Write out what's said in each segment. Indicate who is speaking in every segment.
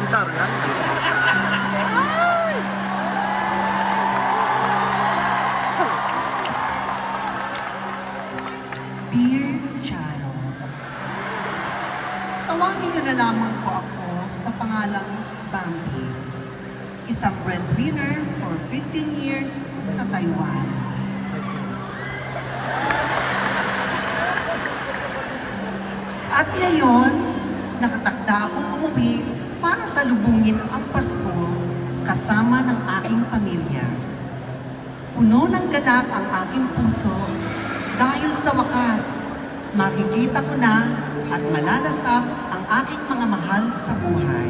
Speaker 1: Charga.
Speaker 2: Dear Child, tawagin niyo na lamang po ako sa pangalang Bambi, isang breadwinner for 15 years sa Taiwan. At ngayon, nakatakda akong umuwi para salubungin ang Pasko kasama ng aking pamilya. Puno ng galak ang aking puso dahil sa wakas, makikita ko na at malalasap ang aking mga mahal sa buhay.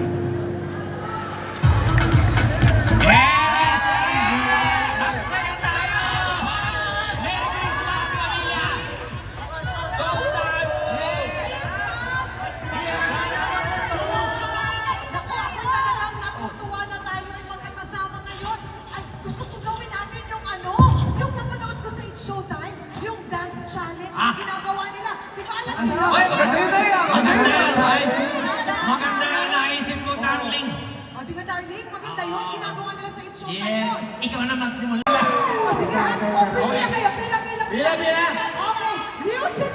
Speaker 3: Maganda yan, naisip mo, darling.
Speaker 4: O, di ba, darling? Maganda yun. Ginagawa nila sa It's Showtime
Speaker 3: Yes,
Speaker 4: yun.
Speaker 3: ikaw na magsimula.
Speaker 4: O, sige, ha? O, pila kayo. Pila.
Speaker 3: Pila.
Speaker 4: Okay, music.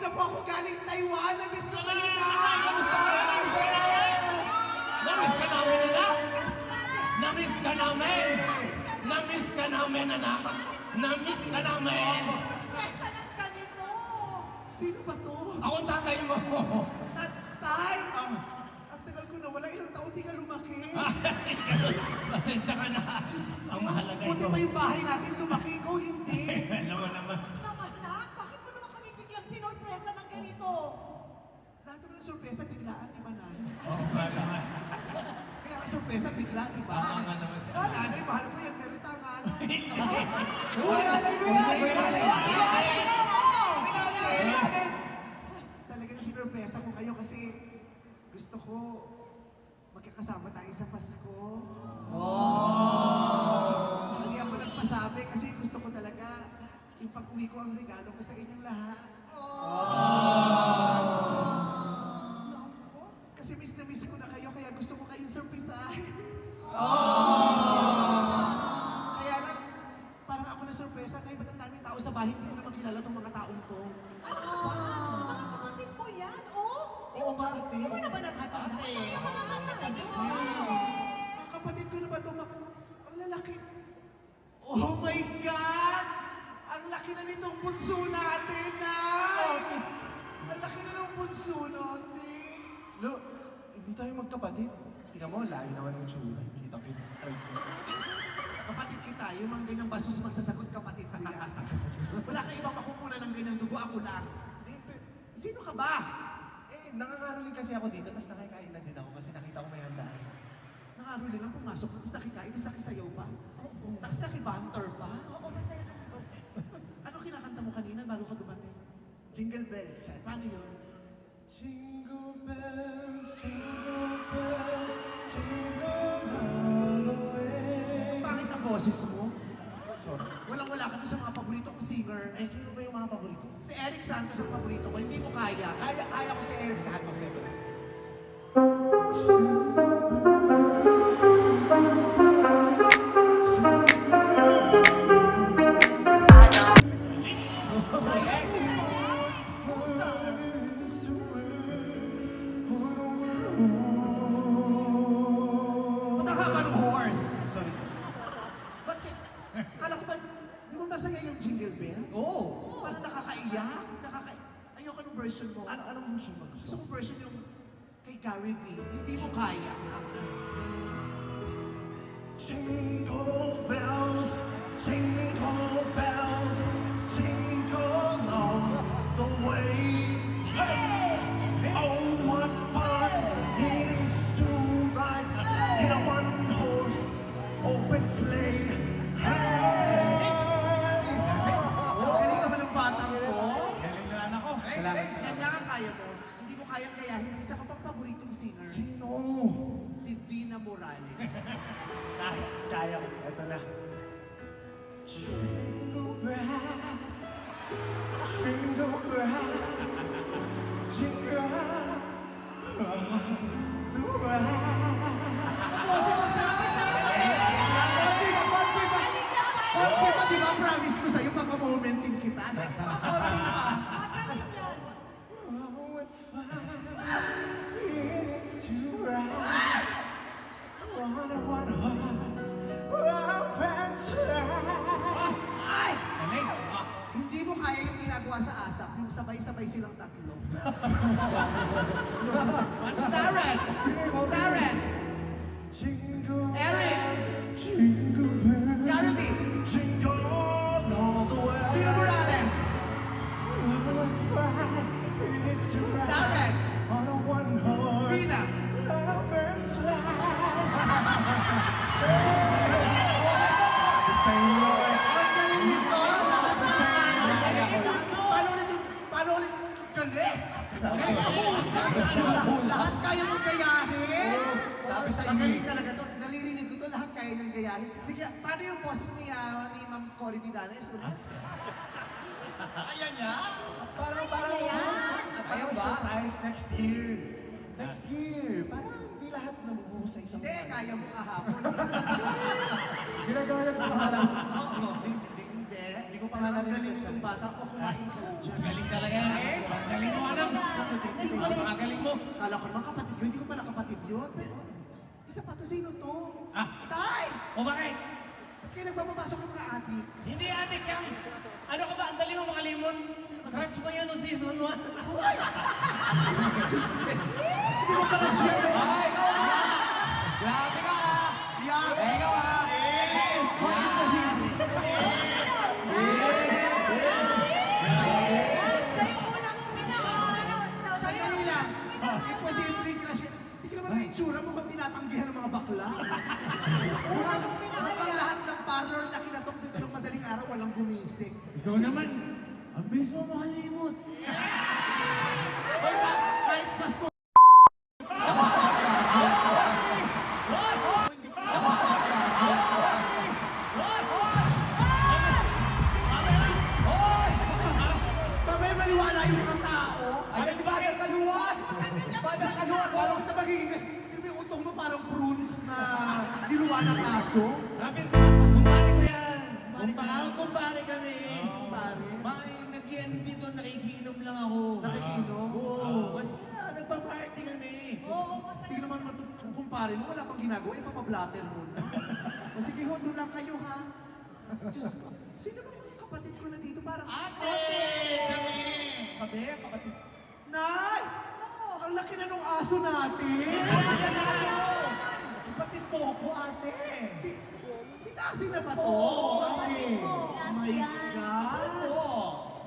Speaker 1: na po ako galing Taiwan. Namiss ko kayo na.
Speaker 3: Namiss ka namin, anak! Namiss ka namin! Namiss ka namin, anak! Namiss ka namin!
Speaker 4: Presa ng ganito.
Speaker 1: Sino ba to?
Speaker 3: Ako ang tatay mo!
Speaker 1: Tatay! Ang tagal ko na wala. Ilang taon di ka lumaki.
Speaker 3: Pasensya ka na. Ang mahalaga
Speaker 1: Buti
Speaker 3: ito.
Speaker 1: pa yung bahay natin lumaki. Ikaw hindi.
Speaker 3: Alam mo naman.
Speaker 4: Naman, Nak, bakit mo naman kami biglang sinorpresa ng ganito?
Speaker 1: Lahat naman ng sorpresa biglaan, di ba, Nay?
Speaker 3: Oo, nga.
Speaker 1: Kaya ang sorpresa bigla, di ba?
Speaker 3: Tama nga naman siya.
Speaker 1: Kasi nanay, mahal ko yan, pero tama, no? Talagang sinurpresa ko kayo kasi gusto ko magkakasama tayo sa Pasko. Hindi ako nagpasabi kasi gusto ko talaga yung pag-uwi ko ang regalo ko sa inyong lahat. Kasi miss na miss ko na kayo kaya gusto ko kayong surprisahin. Kaya lang, parang ako na surpresa kahit ba't ang daming tao sa bahay, hindi ko naman kilala tong mga taong to.
Speaker 4: Mga kapatid mo yan, oh?
Speaker 1: Oo, bakit
Speaker 4: Di mo na ba natatanda?
Speaker 1: Mga kapatid ko na ba ito? Ang lalaki. Oh my God! Ang laki na nitong bunso natin, Nay! Ang laki na ng bunso natin.
Speaker 5: Lo, hindi tayo magkapatid. Tingnan mo, layo naman ang tsura. Kita-kita.
Speaker 1: Kapatid kita, yung mga ganyang basos magsasagot kapatid ko yan. Wala kang ibang makukunan ng ganyang dugo, ako lang. Sino ka ba?
Speaker 5: Eh, nangangaroling kasi ako dito, tapos nakikain na din ako kasi nakita ko may handaan.
Speaker 1: Nangaruli lang pumasok, tapos nakikain, tapos nakisayaw pa. Tapos nakibanter pa.
Speaker 4: Oo, masaya ka dito.
Speaker 1: Ano kinakanta mo kanina bago ka dumating?
Speaker 5: Jingle bells.
Speaker 1: Paano yun?
Speaker 5: Jingle bells, jingle bells, jingle all the way.
Speaker 1: Bakit ang boses mo?
Speaker 5: Sorry.
Speaker 1: Walang-wala ka doon sa mga paborito kong singer.
Speaker 5: Eh, sino ba yung mga paborito?
Speaker 1: Si Eric Santos ang paborito ko, hindi mo kaya.
Speaker 5: Kaya ko si Eric Santos, eh.
Speaker 1: Ba't ang haba ng horse?
Speaker 5: Sorry.
Speaker 1: Ba't kala ko ba, di mo masaya yung jingle bells? Oo. Parang nakakaiyak. Ayoko ng version mo.
Speaker 5: Anong version mo
Speaker 1: Gusto
Speaker 5: gusto?
Speaker 1: ko version yung kay Gary V. Hindi mo kaya.
Speaker 5: Jingle bells, jingle bells, jingle all the way. Hey! Oh, what fun it is to ride in a one-horse open sleigh. Hey!
Speaker 1: Ang galing naman ng batang ko.
Speaker 3: Galing na anak ko.
Speaker 5: Salamat.
Speaker 1: Yan lang ang kaya mo. Hindi mo kayang gayahin. Isa ka pang paboritong singer.
Speaker 5: Sino?
Speaker 1: Si Vina Morales.
Speaker 5: Kaya ko. Ito na. Jingle bells, jingle bells, jingle all the way.
Speaker 1: Boses na! Konti ba? Konti ba? Di ba promise ko sa'yo pag-momentin kita? Sige pa, konti pa.
Speaker 4: Magaling yan.
Speaker 5: Oh, what fun it is to ride on a one-horse open sleigh.
Speaker 1: Ay!
Speaker 3: Galing.
Speaker 1: Hindi mo kaya yung ginagawa sa ASAP, yung sabay-sabay silang tatlo. Darren! Darren!
Speaker 5: Jingle
Speaker 1: Eric!
Speaker 5: bells, jingle bells,
Speaker 1: Gary V!
Speaker 5: jingle all the way.
Speaker 1: Vina Morales!
Speaker 5: What fun it is to ride
Speaker 1: Darren!
Speaker 5: on a one-horse
Speaker 1: Vina!
Speaker 5: open sleigh.
Speaker 1: Ang galing nito! Paano ulit yung galing? Lahat kaya mong gayahin?
Speaker 5: Sabi sa
Speaker 1: Magaling talaga to. Nalirinig ko to, lahat kaya niyang gayahin. Sige, paano yung boses ni Ma'am Cory Vidanes?
Speaker 3: Ayan niya.
Speaker 5: Parang may surprise next year. Next year. Parang hindi lahat nabubuo sa isang
Speaker 1: Hindi, kaya mo kahapon.
Speaker 5: Ginagaya ko pangalan.
Speaker 1: Hindi.
Speaker 5: Hindi ko pa nga
Speaker 1: Ang
Speaker 5: narinig
Speaker 1: galing
Speaker 5: siya.
Speaker 1: itong bata. O kumain ka lang dyan.
Speaker 3: Galing talaga yan eh. Napakagaling mo.
Speaker 1: Kala ko naman kapatid yun, hindi ko pala kapatid yun. Pero, isa pa to, sino to?
Speaker 3: Ah.
Speaker 1: Tay!
Speaker 3: O bakit?
Speaker 1: Ba't kayo nagpapapasok ng mga adik?
Speaker 3: Hindi adik yan. Ano ka ba? Ang dali mo makalimon. Crush mo yan noong season 1.
Speaker 1: Hindi ko pala siya.
Speaker 5: Grabe ka ha!
Speaker 1: Yeah!
Speaker 5: Ikaw ha!
Speaker 1: Bakit kasi?
Speaker 4: Siya yung una mong minahal. Siya yung
Speaker 1: Sandali lang.
Speaker 4: minahal.
Speaker 1: Imposible crush yan. Hindi ka naman may itsura mo bang tinatanggihan ng mga bakla. Mukhang lahat ng parlor na kinatok dito ng madaling araw, walang gumising.
Speaker 3: Ikaw naman. Ang bilis mo makalimot.
Speaker 1: Hoy, kahit Pasko. Babay maniwala yung mga tao.
Speaker 5: Ay, kasi bagay kaluwan! Bagas kaluwan!
Speaker 1: Parang kita magiging kasi, di ba yung utong mo parang prunes na diluwa ng aso?
Speaker 3: Rapid, kumpare ko yan.
Speaker 1: Kumpare kami. Kumpare.
Speaker 6: Nag-EMP doon, nakikinom lang ako.
Speaker 1: Nakikinom?
Speaker 6: Oo. Kasi nagpa-party kami.
Speaker 1: Tingnan naman kumpare mo, wala pang ginagawa, ipapablatter mo na. O sige ho, doon lang kayo ha. Diyos ko, sino ba yung kapatid ko na dito? Parang,
Speaker 6: Ate!
Speaker 3: Kapatid.
Speaker 1: Nay! Ang laki na nung aso natin!
Speaker 3: Kapatid mo ako, ate.
Speaker 1: Si Lassie na ba to? Ate! Oh my God!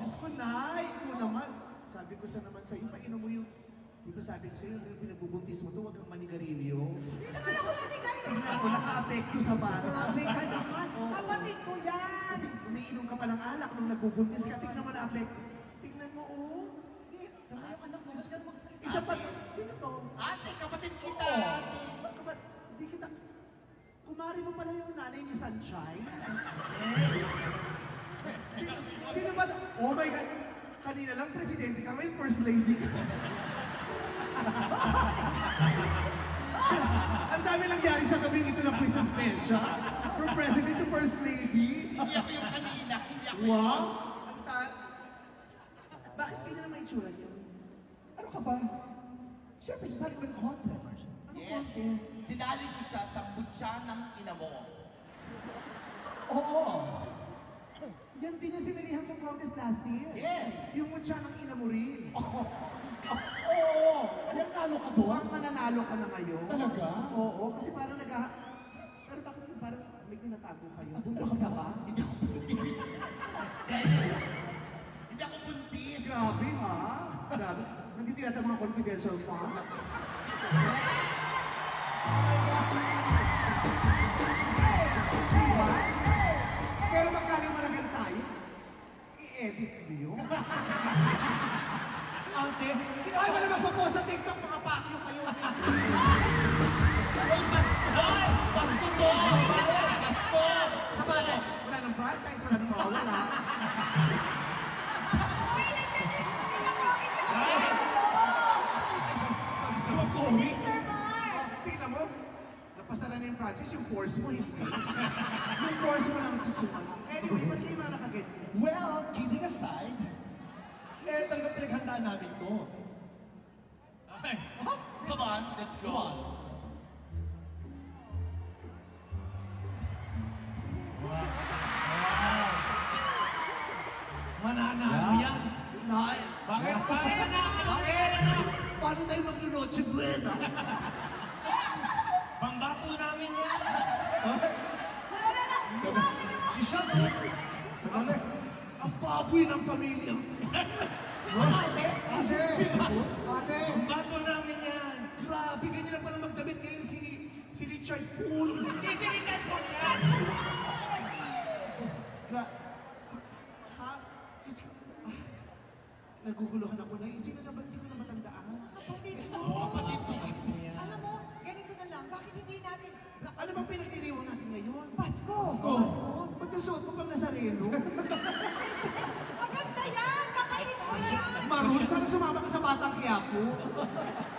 Speaker 1: Diyos ko, Nay! Ikaw naman. Sabi ko sa naman sa'yo, painom mo yung... Di ba sabi ko sa'yo, yung pinagbubuntis mo to, huwag kang manigarilyo.
Speaker 4: Hindi naman ako nanigarilyo.
Speaker 1: Tingnan ko, naka-apekto sa bata.
Speaker 4: Grabe ka naman. Kapatid ko yan.
Speaker 1: Kasi umiinom ka pa ng alak nung nagbubuntis ka, tingnan mo na-apekto. Tingnan mo, oh.
Speaker 4: Tama yung anak mo. Huwag ka magsalita.
Speaker 1: Isa pa, sino to?
Speaker 6: Ate, kapatid kita!
Speaker 1: Kapat, di kita... Kumari mo pala yung nanay ni Sunshine? Sino ba to? Oh my God! Kanina lang presidente ka, ngayon first lady ka. Ang dami nangyari sa gabing ito ng Princess Pesha. From president to first lady.
Speaker 6: Hindi ako yung kanina, hindi ako
Speaker 1: Wow! Ang Bakit ganyan naman itsura niyo?
Speaker 5: Ano ka ba? Siyempre sa talent contest.
Speaker 6: Yes. Sinali ko siya sa butya ng ina mo.
Speaker 5: Oo.
Speaker 1: Yan din yung sinalihan kong contest last year.
Speaker 6: Yes.
Speaker 1: Yung mutya ng ina mo rin.
Speaker 5: Oo. Ayan, ano ka doon?
Speaker 1: Mukhang mananalo ka na ngayon.
Speaker 5: Talaga?
Speaker 1: Oo, kasi parang Pero bakit yung parang may tinatago kayo? Buntis ka ba?
Speaker 6: Hindi ako buntis.
Speaker 1: Grabe ha? Grabe. Nandito yata mga confidential facts. Diba? Pero magkano malagan tayo? I-edit niyo yun.
Speaker 3: Ate.
Speaker 1: Ay, wala magpo-post sa TikTok, mga pakyo kayo.
Speaker 3: Ay! Basto to! Basto!
Speaker 1: Sa bagay, wala nang franchise, wala nang mawawala. Sorry. Tingnan mo, napasara na yung franchise, yung course mo hindi. Yung course mo lang susunod. Anyway, ba't kayo mga nakaganyan?
Speaker 5: Well, kidding aside, talaga pinaghandaan namin to.
Speaker 3: Ay!
Speaker 6: Come on, let's go.
Speaker 3: Mananalo yan.
Speaker 1: Nay,
Speaker 3: Bakit? Bakit na?
Speaker 1: paano tayo mag-noche buena?
Speaker 3: Pangbato namin yan.
Speaker 1: Isa mo. Ano? Ang baboy ng pamilya.
Speaker 3: Pangbato namin yan.
Speaker 1: Grabe, ganyan na pala magdamit ngayon si Richard Poole.
Speaker 3: Hindi sinikat sa yan.
Speaker 1: Ha? Diyos ko. Naguguluhan ako na. Sino na ba? Hindi ko na matandaan.
Speaker 4: Kapatid mo.
Speaker 1: Kapatid mo.
Speaker 4: Alam mo, ganito na lang. Bakit hindi natin...
Speaker 1: Ano bang pinagdiriwang natin ngayon?
Speaker 4: Pasko.
Speaker 1: Pasko? Ba't yung suot mo pang Nazareno?
Speaker 4: Maganda yan. Kapatid mo yan.
Speaker 1: Maroon, sana sumama ka sa Batang Quiapo.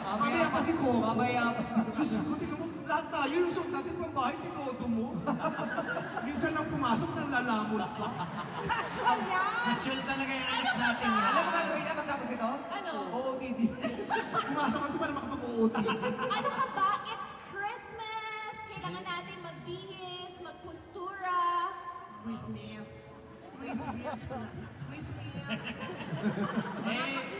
Speaker 1: Mamaya pa si Coco.
Speaker 5: Mamaya pa.
Speaker 1: Diyos ko, tingnan mo, lahat tayo yung suot natin pang bahay, tinodo mo. Minsan lang pumasok, nang lalamon pa.
Speaker 4: Casual yan.
Speaker 3: Sexual talaga yung anak natin yan.
Speaker 5: Alam mo gagawin na pagtapos ito? Ano? OOTD.
Speaker 1: OOTD.
Speaker 7: Ano ka ba? It's Christmas! Kailangan natin magbihis, magpostura.
Speaker 1: Christmas. Christmas pala. Christmas.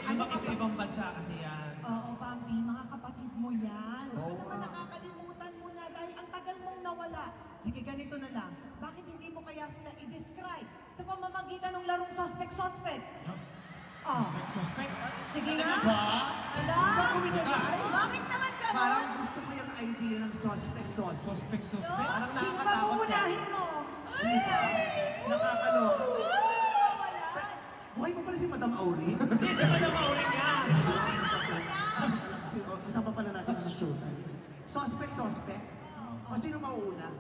Speaker 3: Iba kasi ibang bansa kasi yan.
Speaker 4: Oo, Bambi, mga kapatid mo yan. Baka naman nakakalimutan mo na dahil ang tagal mong nawala. Sige, ganito na lang. Bakit hindi mo kaya sila i-describe sa pamamagitan ng larong suspect-suspect? Oh,
Speaker 3: Suspect?
Speaker 4: sige nga.
Speaker 7: Ala? Bakit naman ka?
Speaker 1: Parang gusto ko yung idea ng suspect.
Speaker 3: Suspect.
Speaker 1: Parang
Speaker 4: Sino ba
Speaker 1: nakakatakot yan.
Speaker 4: uunahin mo?
Speaker 1: Nakakaloka.
Speaker 7: Wala.
Speaker 1: Buhay pa pala si Madam Auri.
Speaker 3: Hindi naman na maulit ka.
Speaker 1: Kasi kasama pala natin sa show. Suspect. O sino mauuna?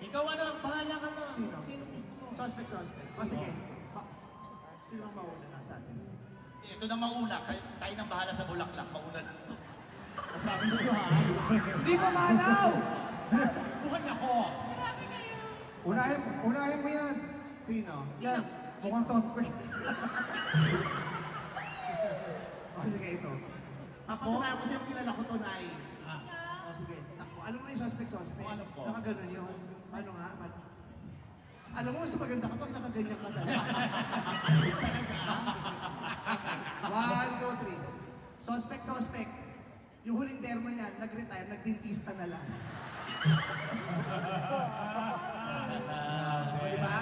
Speaker 3: Ikaw ano, bahala ka na.
Speaker 1: Sino? Suspect. O sige. Sino ang mauna na sa atin?
Speaker 6: Ito na mauna, tayo nang bahala sa bulaklak, mauna na ito.
Speaker 3: Promise ko ha. Hindi pa malaw. Bukan ako.
Speaker 7: Grabe kayo.
Speaker 5: Unahin mo yan.
Speaker 1: Sino?
Speaker 5: Yan, mukhang suspect.
Speaker 1: O sige, ito. Papatunayan ko sa'yo kilala ko to, Nay.
Speaker 3: Ah.
Speaker 1: O sige, takbo. Alam mo na yung suspect.
Speaker 6: Alam ko.
Speaker 1: Nakaganon yun. Ano nga? Alam mo, mas maganda kapag nakaganyan ka talaga. 1, 2, 3. Suspect. Yung huling derma niya, nag-retire, nag-dentista na lang. O, di ba?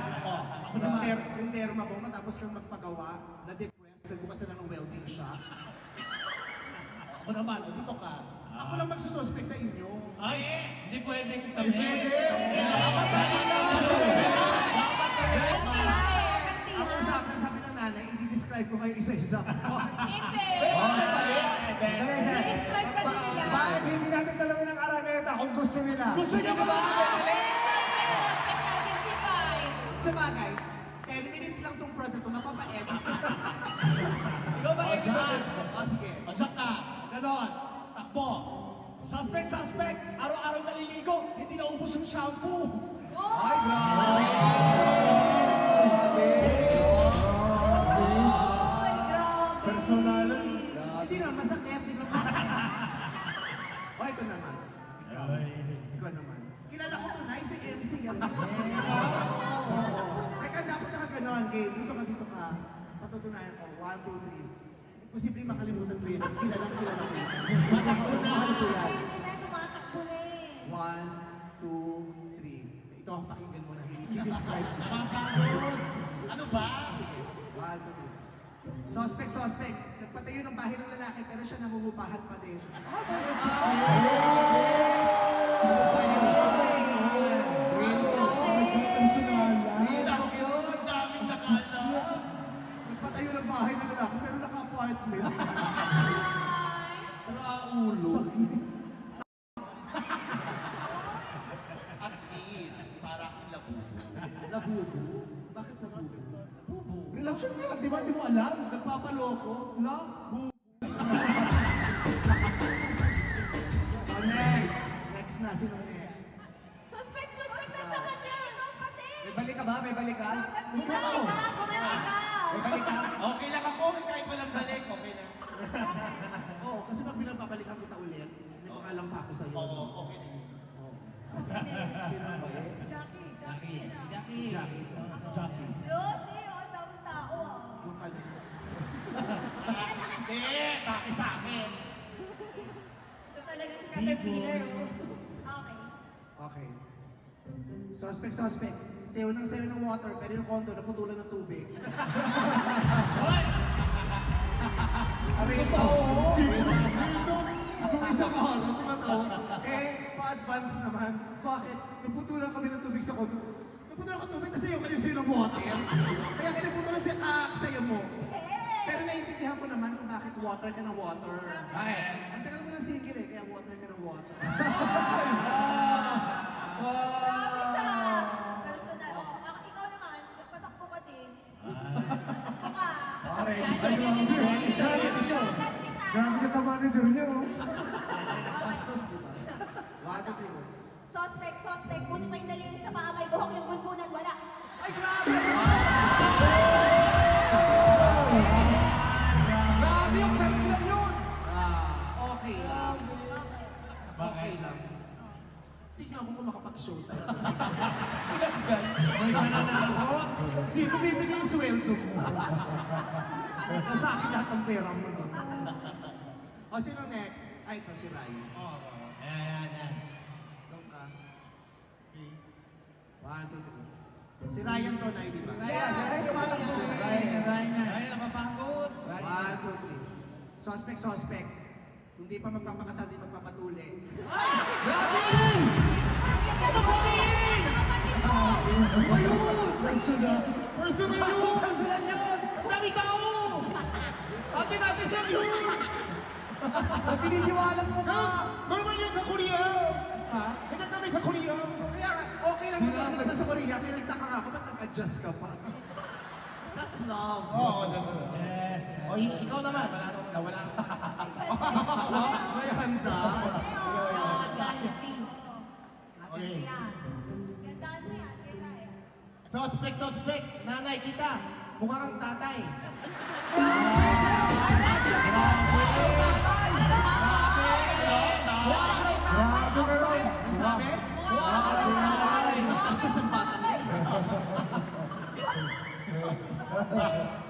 Speaker 3: Ako naman.
Speaker 1: Yung derma mo, matapos kang magpagawa, na-depressed, nagbukas na lang ng welding shop.
Speaker 3: Ako naman, o dito ka.
Speaker 1: Ako lang magsususpect sa inyo.
Speaker 3: Ay, hindi pwedeng kami.
Speaker 1: Ako sabi ng nanay, i-describe ko kayo isa-isa.
Speaker 7: Hindi.
Speaker 4: I-describe ka din nila.
Speaker 5: Bakit hindi natin dalawin ng Araneta kung gusto nila?
Speaker 3: Gusto niyo ba ba?
Speaker 1: Sa bagay, 10 minutes lang tong product ko, mapapa-edit.
Speaker 3: Ikaw ba expert?
Speaker 1: O sige.
Speaker 3: Pasok ka. Ganon. Takbo. Suspect. Araw-araw naliligo. Hindi naubos yung shampoo. Ay,
Speaker 5: Personalan.
Speaker 1: Hindi naman masakit, di ba masakit? O ito naman. Ikaw naman. Kilala ko to, nice si MC yan. Oo. Teka, dapat nakaganon, game. Dito ka. Patutunayan ko. 1, 2, 3. Posible makalimutan ko yun. Kilala ko yan. Mahal ko yan.
Speaker 4: Hindi na, tumatakbo na eh.
Speaker 1: 1, 2, 3. Ito ang pakinggan mo na. I-describe ko siya.
Speaker 6: Ano ba?
Speaker 1: Sige. 1, 2, 3. Suspect. Nagpatayo ng bahay ng lalaki pero siya nangungupahan pa din.
Speaker 6: Ang daming nakala.
Speaker 1: Nagpatayo ng bahay ng lalaki pero naka-apartment. Ulo.
Speaker 6: At least, para akong labubo.
Speaker 1: Labubo? Bakit labubo? Labubo.
Speaker 3: Relasyon nga, di ba? Di mo alam?
Speaker 1: Nagpapaloko? Labubo. Oh, next na. Sino next?
Speaker 7: Suspect na sa kanya. Ikaw pati.
Speaker 3: May balik ka ba? May balik ka?
Speaker 7: Bumalik ka.
Speaker 3: May balik ka?
Speaker 6: Okay lang ako, kahit walang balik, okay lang.
Speaker 1: Oo, kasi pag binababalikan kita ulit, may pangalang pa ako sa'yo.
Speaker 6: Oo, okay na yun.
Speaker 1: Sino ang ulit?
Speaker 4: Jackie.
Speaker 1: Si Jackie.
Speaker 7: Lote, ang daming tao ah.
Speaker 1: Yung pala.
Speaker 6: Hindi, bakit sa akin?
Speaker 7: Ito talaga si Caterpillar oh. Okay.
Speaker 1: Okay. Suspect. Sayo ng water, pero yung kondo naputulan ng tubig. Yung isang araw, tumatawa. Pa-advance naman. Bakit? Naputulan kami ng tubig sa kondo. Naputulan ko tubig, kasi yung kayo ng water. Kaya kinaputulan si sayo mo. Pero naiintindihan ko naman kung bakit water ka ng water.
Speaker 3: Ay.
Speaker 1: Ang tagal mo ng singil kaya water ka ng water.
Speaker 7: Grabe siya. Personal. Ikaw naman, nagpatakbo ka din. Takbo ka.
Speaker 3: Ready siya.
Speaker 5: Grabe ka sa manager niya, oh.
Speaker 1: Bastos, di ba? 1, 2, 3, go.
Speaker 7: Suspect. Buti pa yung daliri sa paa, may buhok yung bunbunan, wala.
Speaker 4: Ay, grabe!
Speaker 3: Grabe yung person yun!
Speaker 1: Nasa akin lahat ng pera mo. No? O, sino next? Ay, ito si Ryan.
Speaker 3: Ayan.
Speaker 1: Doon ka. Okay. 1, 2, 3. Si Ryan to na, di ba?
Speaker 3: Ryan, napapagod.
Speaker 1: 1, 2, 3. Suspect. Kung di pa magpapakasal, di magpapatuli.
Speaker 3: Personal yun!
Speaker 5: Dami tao! Ate natin lang yun!
Speaker 3: Sinisiwalag mo ba?
Speaker 5: Normal yun sa Korea!
Speaker 1: Ha?
Speaker 5: Kaya kami sa Korea!
Speaker 1: Kaya nga, okay lang yun naman sa Korea. Pinagtaka nga ako, ba't nag-adjust ka pa? That's love.
Speaker 5: Oo, that's it.
Speaker 3: Yes.
Speaker 5: O, ikaw naman, nawala ka.
Speaker 1: Wow, may handa.
Speaker 7: Ganti.
Speaker 5: Okay.
Speaker 7: Gandaan mo yan, kay Ryan.
Speaker 5: Suspect! Nanay kita! Mukha kang tatay! Grabe ka ron!
Speaker 1: Ang sabi? Bastos ng bata na yun.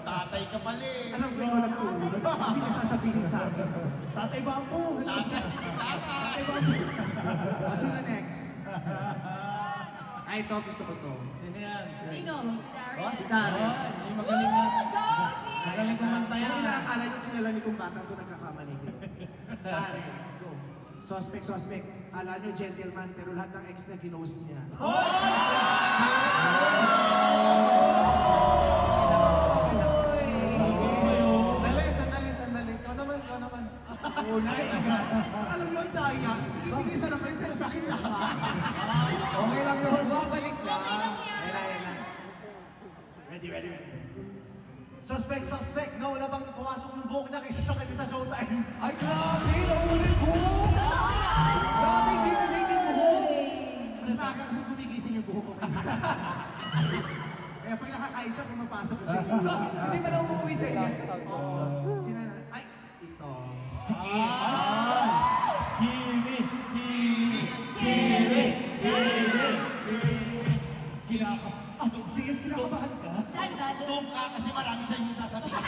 Speaker 6: Tatay ka pala eh.
Speaker 1: Alam ko ikaw nagturo. Hindi ka sasabihin sa akin.
Speaker 3: Tatay Bambu.
Speaker 1: O, sino next? Ay, ito, gusto ko to.
Speaker 3: Sino yan?
Speaker 7: Sino?
Speaker 1: Si Darren.
Speaker 3: Ay, magaling na. Magaling kumanta yan.
Speaker 1: Kung inaakala niyo kilala niyo kung batang to nagkakamali kayo. Darren, go. Suspect. Kala niyo gentleman, pero lahat ng ex na ginost niya.
Speaker 5: Sandali. Ikaw naman.
Speaker 1: Unay, alam niyo ang daya. Ibigay sa lang kayo, pero sa akin lahat.
Speaker 5: Okay lang yun.
Speaker 3: Babalik lang.
Speaker 1: Ayan na. Ready. Suspect. Nauna bang pumasok yung buhok niya kaysa sa kanya sa showtime?
Speaker 3: Ay, grabe! Naulit ko! Grabe, hindi na yung buhok!
Speaker 1: Mas maaga kasi gumigising yung buhok ko kaysa sa Kaya pag nakakain siya, pumapasok ko siya.
Speaker 3: Hindi pa na umuwi sa iyo.
Speaker 1: Oo. Sino na? Ay, ito.
Speaker 3: Kinakabahan ka?
Speaker 7: Saan ba?
Speaker 6: Doon ka kasi marami siya yung sasabihin.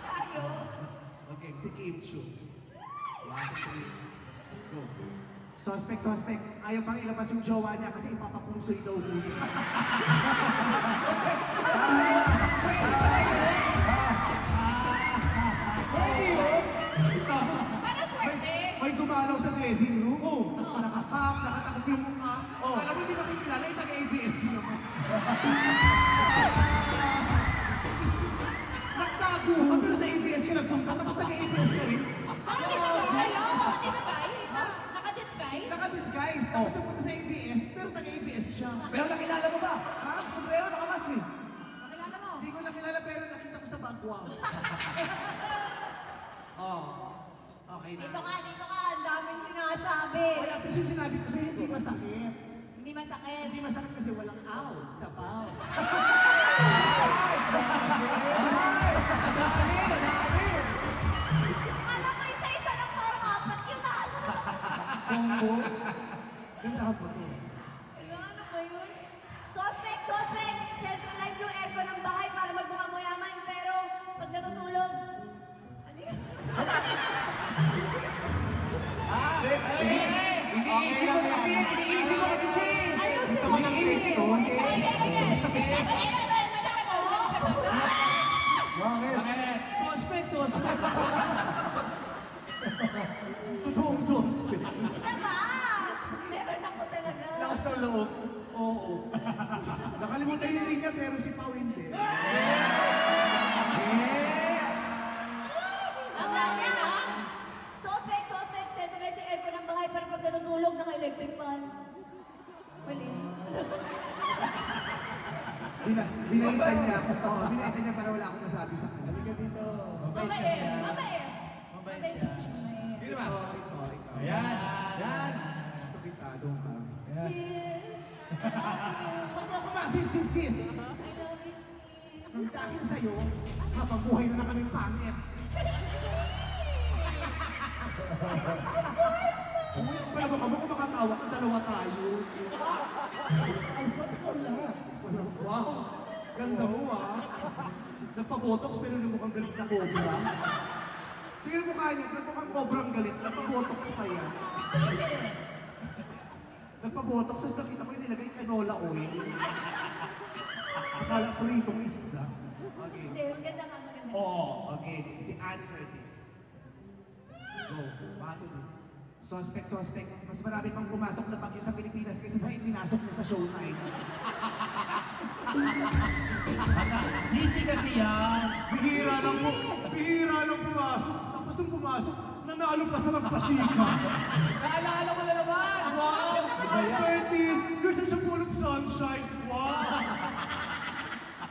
Speaker 7: Tayo.
Speaker 1: Okay, si Kim Chu. 1, 2, 3. Go. Suspect. Ayaw pang ilabas yung jowa niya kasi ipapapungsoy daw muna. Tapos, may dumalaw sa dressing room. Nakakap, nakatakip yung mukha. Alam mo, hindi makikilala, yung taga-ABS din naman. Nagtago ka, pero sa ABS ka nagpunta, tapos taga-ABS ka rin.
Speaker 7: Naka-disguise?
Speaker 1: Naka-disguise, tapos nagpunta sa ABS, pero taga-ABS siya.
Speaker 3: Pero nakilala mo ba?
Speaker 1: Ha?
Speaker 3: Sombrero, nakamas eh.
Speaker 4: Nakilala mo?
Speaker 1: Hindi ko nakilala, pero nakita ko sa bagwa. Oh. Okay na.
Speaker 7: Dito ka. Ang daming sinasabi.
Speaker 1: Kaya kasi sinabi ko sa'yo, hindi masakit.
Speaker 7: Hindi masakit.
Speaker 1: Hindi masakit kasi walang aw, sabaw.
Speaker 7: Akala ko isa-isa lang parang apat yun na.
Speaker 1: Ganda po to.
Speaker 7: Ano ba yun? Suspect! Centralize yung aircon ng bahay para magbumamoyaman. Pero pag natutulog, ano yun?
Speaker 3: Iniisip mo kasi siya.
Speaker 7: Ayusin
Speaker 1: mo ng face ko, Suspect. Totoong suspect.
Speaker 7: Isa pa! Meron ako talaga.
Speaker 1: Lakas ng loob. Oo. Nakalimutan yung linya pero si Pao hindi.
Speaker 7: Ang ganda! Suspect! Centralize yung aircon ng bahay para pag natutulog, naka-electric fan. Mali.
Speaker 1: Binalitan niya. Oo, binalitan niya para wala akong masabi sa kanya.
Speaker 7: Mabait.
Speaker 1: Ito. Yan. Gusto kita, doon ka.
Speaker 7: Sis.
Speaker 1: Huwag mo ako sis.
Speaker 7: I love you, sis.
Speaker 1: Ang dahil sa'yo, habang buhay na kami pangit. Uy, pala ba kung makatawa ka, dalawa tayo. Ay, ba't ikaw lahat? Wow, ganda mo ah. Nagpa-botox pero mukhang galit na cobra. Tingnan mo kanya, mukhang cobrang galit. Nagpa-botox pa yan. Nagpa-botox, tapos nakita ko yung nilagay canola oil. Akala ko ritong isda. Okay.
Speaker 7: Hindi, maganda ka, maganda.
Speaker 3: Oo.
Speaker 1: Okay, si Ann Curtis. Go, bato do. Suspect. Mas marami pang pumasok na bagyo sa Pilipinas kaysa sa ipinasok niya sa Showtime.
Speaker 3: Busy kasi yan.
Speaker 1: Bihira lang pumasok. Tapos nung pumasok, nanalo pa sa magpasika.
Speaker 3: Naalala ko na naman.
Speaker 1: Wow! Ann Curtis, you're such a full of sunshine. Wow!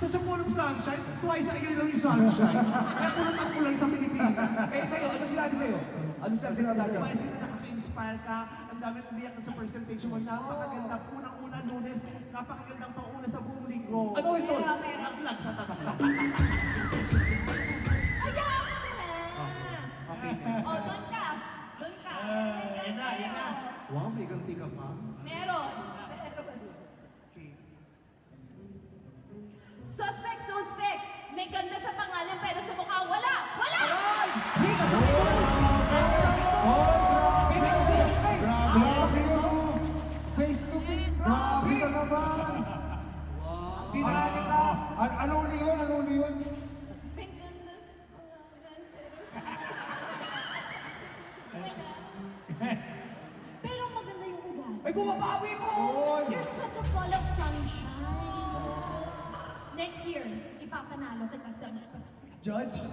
Speaker 1: Such a full of sunshine. Twice a year lang yung sunshine. Kaya pulang ang ulan sa Pilipinas.
Speaker 3: Eh, sa'yo, ano sinabi sa'yo? Ano sinabi natin?
Speaker 1: Twice a year na nakaka-inspire ka. Ang dami umiyak sa presentation mo. Napakaganda. Unang-una Lunes, napakagandang pang-una sa buong linggo.
Speaker 3: Ano yung sol?
Speaker 1: Naglag sa tatak.
Speaker 7: Ayaw mo na!
Speaker 1: Okay, next.
Speaker 7: Oh, doon ka. Doon ka.
Speaker 3: Yan na.
Speaker 1: Wow, may ganti ka pa.
Speaker 7: Meron.
Speaker 1: Okay.
Speaker 7: Suspect. May ganda sa pangalan pero sa mukha wala. Wala!
Speaker 5: Grabe yun! Face to face! Grabe ka naman! Dinali ka! Anong liwan?
Speaker 7: May ganda sa pangalan pero sa wala. Pero maganda yung ugali.
Speaker 3: Ay, bumabawi mo!
Speaker 7: You're such a ball of sunshine. Next year, ipapanalo kita sa
Speaker 1: Judge?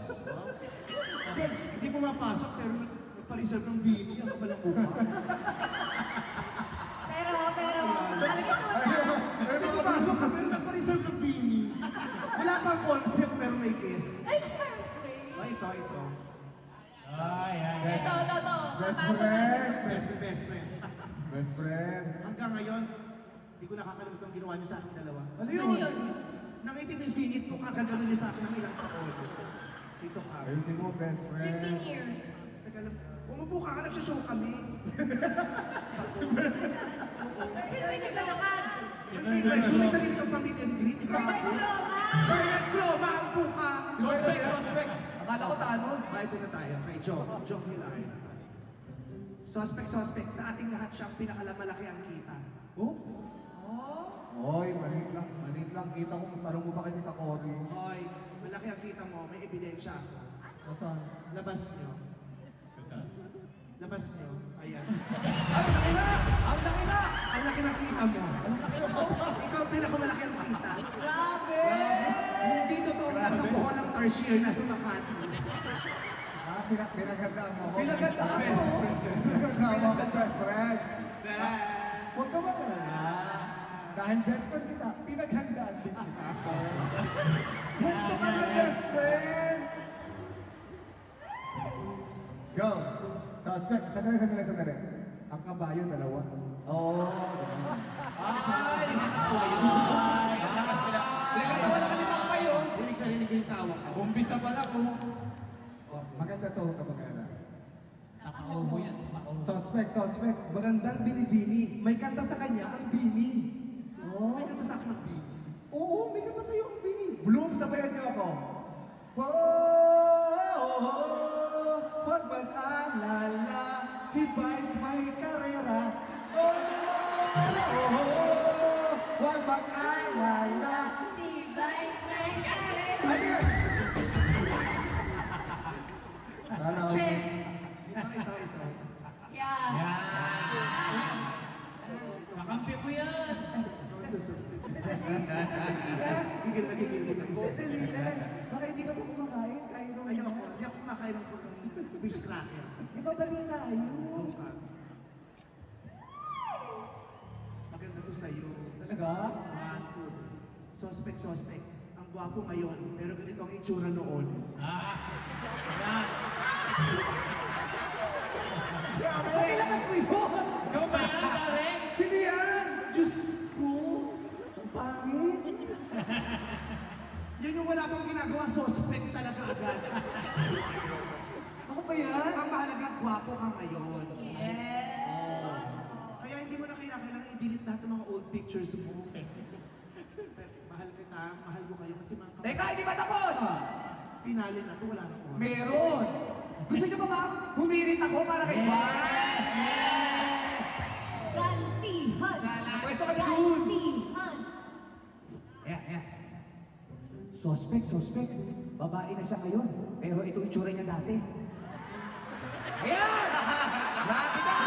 Speaker 1: Judge, hindi pumapasok pero nagpa-reserve ng bini. Ang kapalang buka.
Speaker 7: Pero, lagi suot
Speaker 1: Hindi pumasok ka pero nagpa-reserve ng bini. Wala pang concept pero may guest.
Speaker 7: Ay, syempre.
Speaker 1: Ito.
Speaker 7: Ito.
Speaker 5: Best
Speaker 7: Mabago
Speaker 5: friend!
Speaker 1: Best friend.
Speaker 5: Best friend!
Speaker 1: Hanggang ngayon, hindi ko nakakalimutan ang ginawa niyo sa akin dalawa.
Speaker 7: Ano yun?
Speaker 1: Nakita mo yung singit ko, kagagano niyo sa akin ng ilang taon. Dito ka.
Speaker 5: Ayusin mo, best friend!
Speaker 7: 15 years.
Speaker 1: Teka lang, umupo ka, nagsashow kami.
Speaker 7: Sino yung naglalakad?
Speaker 1: May show sa dito pang meet and greet. Grabe.
Speaker 7: Roma!
Speaker 1: Bernard Cloma, umupo ka.
Speaker 3: Suspect. Akala ko tanod.
Speaker 1: Ito na tayo, kay Joe Hilario na tayo. Suspect, sa ating lahat siya ang pinakalamalaki ang kita.
Speaker 5: Oy, malit lang. Kita ko, tanong mo pa kay Tita Cory.
Speaker 1: Hoy, malaki ang kita mo, may ebidensya ako.
Speaker 5: Nasaan?
Speaker 1: Labas niyo. Ayan.
Speaker 3: Ang laki na!
Speaker 1: Ang laki ng kita mo. Ikaw ang pinakamalaki ang kita.
Speaker 7: Grabe!
Speaker 1: Hindi totoo na sa Bohol ang tertiary na sa Makati.
Speaker 5: Pinagandaan mo ako.
Speaker 3: Pinagandaan mo.
Speaker 1: Best friend.
Speaker 5: Pinagandaan mo ako, best friend.
Speaker 1: Best.
Speaker 5: Huwag ka magalala. Dahil best friend kita, pinaghandaan din kita. Gusto ka ng best friend! Let's go! Suspect, sandali. Ang kabayo, dalawa.
Speaker 3: Oo.
Speaker 1: Ay, nakatawa yun.
Speaker 3: Wala ka limang kayo.
Speaker 1: Rinig ko yung tawa ko.
Speaker 3: Umpisa pa lang.
Speaker 5: Maganda to, kapag ala.
Speaker 3: Nakaubo yan.
Speaker 5: Suspect. Magandang binibini. May kanta sa kanya, ang bini.
Speaker 1: May kanta sa akin ng bini.
Speaker 5: Oo, may kanta sa'yo, ang bini. Bloom, sabayan niyo ako. Huwag mag-alala, si Vice may karera. Huwag mag-alala.
Speaker 7: Si Vice Night Carrera.
Speaker 5: Ayun! Ano?
Speaker 1: Check! Ito.
Speaker 7: Yeah.
Speaker 3: Kakampi mo yan.
Speaker 1: Ikaw ang susunod. Gigil na isa.
Speaker 4: Baka hindi ka pa kumakain, kain mo.
Speaker 1: Ayoko. Hindi ako kumakain ng fish cracker.
Speaker 4: Di ba bali tayo?
Speaker 1: Doon ka. Maganda to sa'yo.
Speaker 3: Talaga?
Speaker 1: One, two. Suspect. Ang gwapo ngayon, pero ganito ang itsura noon.
Speaker 4: Pakilabas mo yun!
Speaker 3: Ikaw ba yan, pare?
Speaker 4: Sino yan?
Speaker 1: Diyos ko!
Speaker 4: Ang pangit!
Speaker 1: Yan yung wala pang ginagawa, suspect talaga agad.
Speaker 4: Ako ba yan?
Speaker 1: Ang mahalaga, gwapo ka ngayon.
Speaker 7: Yeah.
Speaker 1: Kaya hindi mo na kailangan i-delete lahat ng mga old pictures mo. Pero mahal ka kita, mahal ko kayo kasi mga
Speaker 5: Teka, hindi pa tapos!
Speaker 1: Pinali na to, wala na oras.
Speaker 5: Meron! Gusto niyo ba ma'am? Humirit ako para kay Juan!
Speaker 7: Gantihan!
Speaker 5: Pwesto ka na dun!
Speaker 7: Gantihan!
Speaker 5: Ayan. Suspect. Babae na siya ngayon. Pero ito itsura niya dati. Ayan! Grabe ka!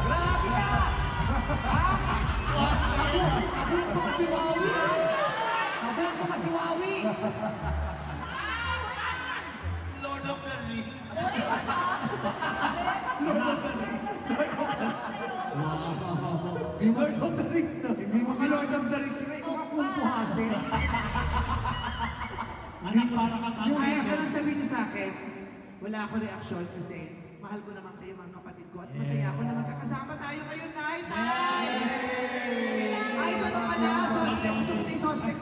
Speaker 5: Grabe ka! Abot mo kasi Wawi! Abot mo kasi Wawi!
Speaker 6: Lord of the Rings.
Speaker 5: Lord of the Rings na.
Speaker 1: Hindi mo si Lord of the Rings, ikaw nga kumpuhasin.
Speaker 3: Anak, para ka
Speaker 1: Yung kaya ka lang sabihin niyo sa akin, wala ako reaksyon kasi mahal ko naman kayo mga kapatid ko at masaya ako na magkakasama tayo ngayon, Nay! Ay, ito pa pala, suspect, gusto mo yung suspect.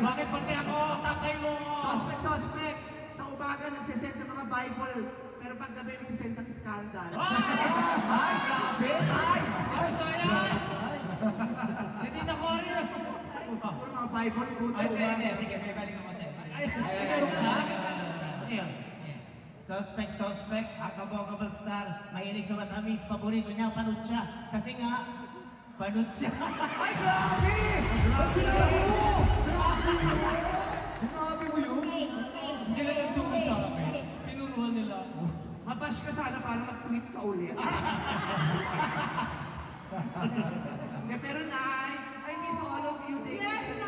Speaker 3: Bakit pati ako? Tasay mo!
Speaker 1: Suspect. Sa umaga nagsisend ng mga Bible, pero paggabi nagsisend ng scandal.
Speaker 5: Ay, grabe! Ay!
Speaker 3: Ito yan! Si Tita Cory!
Speaker 1: Puro mga Bible quotes sa
Speaker 3: Ay,
Speaker 1: umaga.
Speaker 3: hindi. Sige, may balik ako sa'yo. Meron ka? Ano yun? Suspect, Akabokable Star, mahilig sa matamis, paborito niya, panutya. Kasi nga, panutya.
Speaker 5: Ay, grabe! Sinabi mo! Sinabi mo yun?
Speaker 3: Sila yung tungkol sa akin. Tinuruan nila ako.
Speaker 1: Mabash ka sana para mag-tweet ka ulit. Hindi, pero Nay, I miss all of you. Thank you.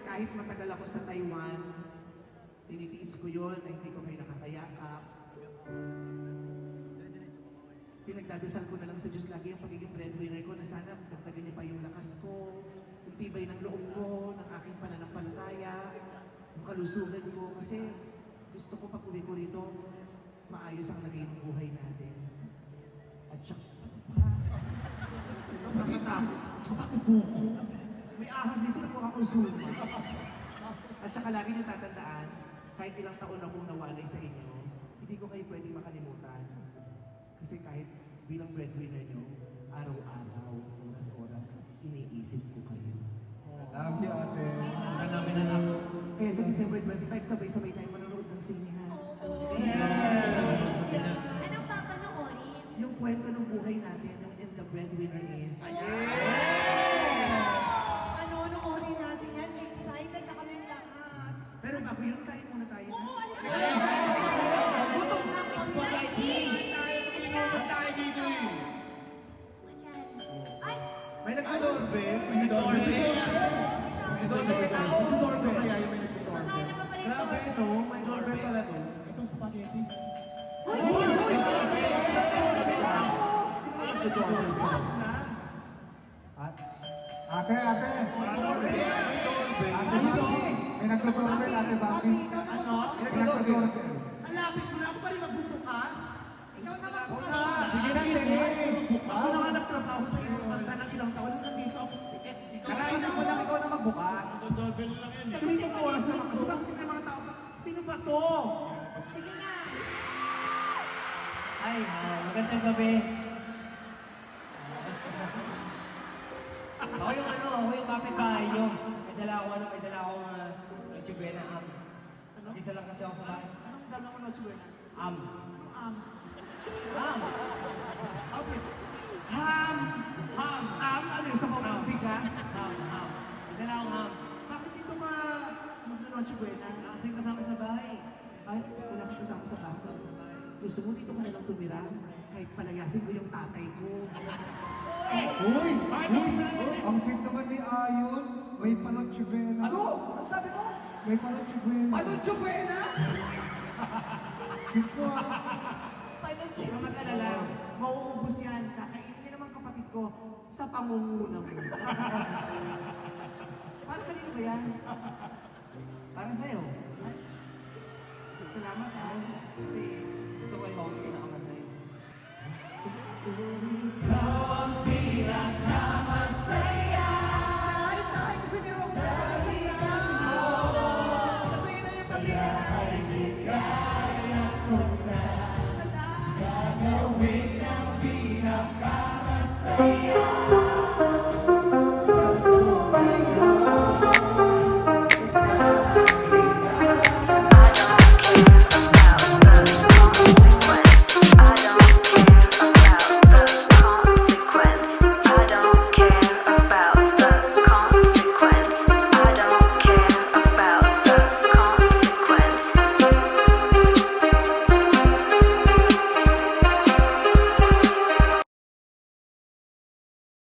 Speaker 1: Kahit matagal ako sa Taiwan, tinitiis ko yun na hindi ko kayo nakakayakap. Pinagdadasal ko na lang sa Diyos lagi yung pagiging breadwinner ko na sana dagdagan niya pa yung lakas ko, yung tibay ng loob ko, ng aking pananampalataya, yung kalusugan ko. Kasi gusto ko pag uwi ko rito, maayos ang lagay ng buhay natin. At saka, nakakatakot. May ahas dito na mukha kong suma. At saka lagi niyo tatandaan, kahit ilang taon akong nawalay sa inyo, hindi ko kayo pwedeng makalimutan. Kasi kahit bilang breadwinner niyo, araw-araw, oras-oras, iniisip ko kayo.
Speaker 5: Love you, ate.
Speaker 3: Ang namin anak.
Speaker 1: Kaya sa December 25, sabay-sabay tayo manonood ng sine ha.
Speaker 7: Anong papanoorin?
Speaker 1: Yung kwento ng buhay natin, yung And the Breadwinner is...
Speaker 4: Panonoorin natin yan. Excited na kami lahat.
Speaker 1: Pero bago yun, kain muna tayo.
Speaker 4: Oo,
Speaker 1: ha?
Speaker 4: ano ka? Gutom na kami.
Speaker 6: Inuman tayo dito eh.
Speaker 7: Ay!
Speaker 1: May nagdodoorbell.
Speaker 5: Doorbell.
Speaker 1: Kaya yung may nagdodoorbell.
Speaker 7: Kumakain na pa pala ito.
Speaker 1: Grabe ito, may doorbell pala to.
Speaker 5: Itong spaghetti.
Speaker 7: Uy, uy!
Speaker 1: Sino ang nagdodoorbell sa?
Speaker 8: Ate! May nagdodoorbell, Ate Bambi.
Speaker 1: Ano?
Speaker 8: May nagdodoorbell.
Speaker 1: Ang lapit mo na ako pa rin magbubukas.
Speaker 4: Ikaw na magbukas.
Speaker 8: Sige na, sige.
Speaker 1: Ako na nga nagtrabaho sa ibang bansa ng ilang taon nang nandito ako.
Speaker 5: Karain mo lang ikaw na magbukas.
Speaker 6: Doorbell lang yan.
Speaker 1: Ganitong oras naman kasi bakit may mga tao pa? Sino ba to?
Speaker 4: Sige na.
Speaker 9: Ay, magandang gabi. Ako yung kapitbahay nyo. May dala akong Noche Buena am.
Speaker 1: Ano?
Speaker 9: Isa lang kasi ako sa bahay.
Speaker 1: Anong dala mo na Chuena?
Speaker 9: Am.
Speaker 1: Anong am?
Speaker 9: Am.
Speaker 1: Ham!
Speaker 9: Ham.
Speaker 1: Am? Ano yung sa mga bigas?
Speaker 9: Ham. May dala akong ham.
Speaker 1: Bakit dito ka magna-Noche Buena?
Speaker 9: Kasi kasama sa bahay.
Speaker 1: Ay, wala kang kasama sa bahay. Gusto mo dito ka na lang tumira? Kahit palayasin ko yung tatay ko.
Speaker 8: Uy! Ang sweet naman ni Ayon. May Noche Buena.
Speaker 5: Ano? Ano sabi mo?
Speaker 8: May Noche Buena.
Speaker 5: Ano Buena?
Speaker 8: Sweet mo, ah.
Speaker 1: Huwag ka mag-alala. Mauubos yan. Kakainin niya naman kapatid ko sa pangunguna mo. Para kanino ba yan?
Speaker 9: Para sa'yo.
Speaker 1: Salamat ah.
Speaker 9: Kasi gusto ko ikaw ang pinakamasaya.
Speaker 1: Ikaw ang pinaka